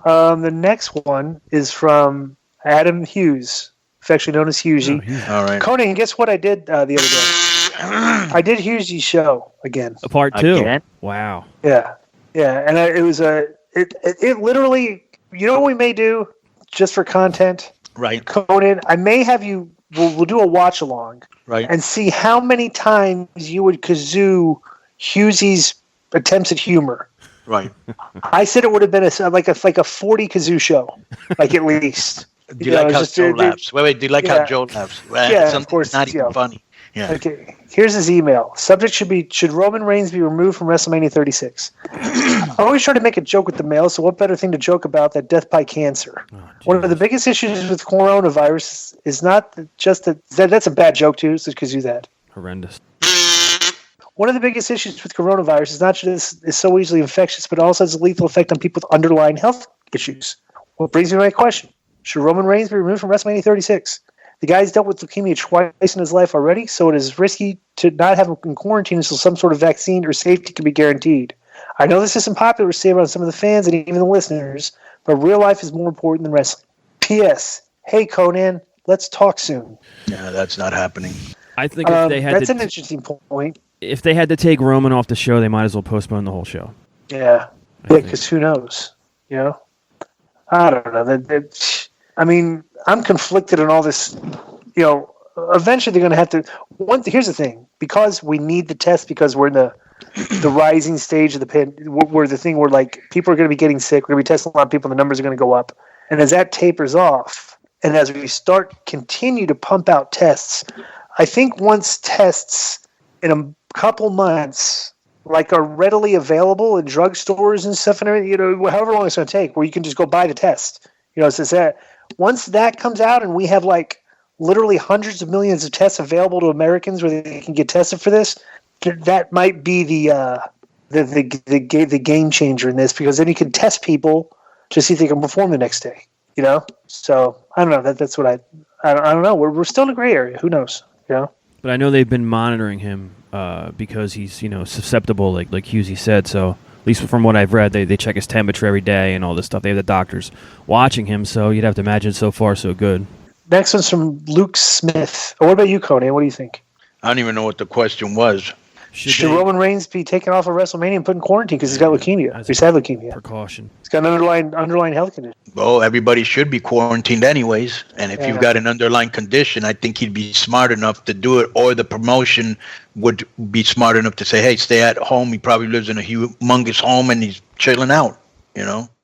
The next one is from Adam Hughes, affectionately known as Hughesy. All right. Conan, guess what I did the other day? I did Hughesy's show again. A part 2. Again? Wow. Yeah, and it was it literally. You know what we may do just for content, Right. Conan? I may have you. We'll do a watch along, Right. and see how many times you would kazoo Hughesy's attempts at humor. Right. I said it would have been like a 40 kazoo show, like at least. Do you like how Joe laughs? Wait. Do you like how Joe laughs? Yeah, of course. Not even funny. Yeah. Okay. Here's his email. Subject should Roman Reigns be removed from WrestleMania 36? I always try to make a joke with the mail, so what better thing to joke about than death by cancer? One of the biggest issues with coronavirus is not just that's a bad joke too, so because do that. Horrendous. One of the biggest issues with coronavirus is not just it's so easily infectious, but it also has a lethal effect on people with underlying health issues. Well, brings me to my question. Should Roman Reigns be removed from WrestleMania 36? The guy's dealt with leukemia twice in his life already, so it is risky to not have him in quarantine until some sort of vaccine or safety can be guaranteed. I know this isn't popular to say around some of the fans and even the listeners, but real life is more important than wrestling. P.S. Hey, Conan, let's talk soon. Yeah, that's not happening. I think if they had that's an interesting point. If they had to take Roman off the show, they might as well postpone the whole show. Yeah, because who knows? You know, I don't know. I mean, I'm conflicted on all this. You know, eventually they're going to have to. Here's the thing: because we need the test, because we're in the rising stage of the pit, where the thing where like people are going to be getting sick, we're going to be testing a lot of people, and the numbers are going to go up. And as that tapers off, and as we continue to pump out tests, I think once tests in a couple months, like are readily available in drugstores and stuff, and everything, you know, however long it's going to take, where you can just go buy the test. You know, so that once that comes out, and we have like literally hundreds of millions of tests available to Americans where they can get tested for this, that might be the game changer in this, because then you can test people to see if they can perform the next day. You know, so I don't know. That's what I don't know. We're still in a gray area. Who knows? You know. But I know they've been monitoring him because he's, susceptible, like Husey said. So at least from what I've read, they check his temperature every day and all this stuff. They have the doctors watching him, so you'd have to imagine so far so good. Next one's from Luke Smith. What about you, Conan? What do you think? I don't even know what the question was. Should Roman Reigns be taken off of WrestleMania and put in quarantine because he's got leukemia? He's had leukemia. Precaution. He's got an underlying health condition. Well, everybody should be quarantined anyways. And if you've got an underlying condition, I think he'd be smart enough to do it, or the promotion would be smart enough to say, hey, stay at home. He probably lives in a humongous home and he's chilling out, you know?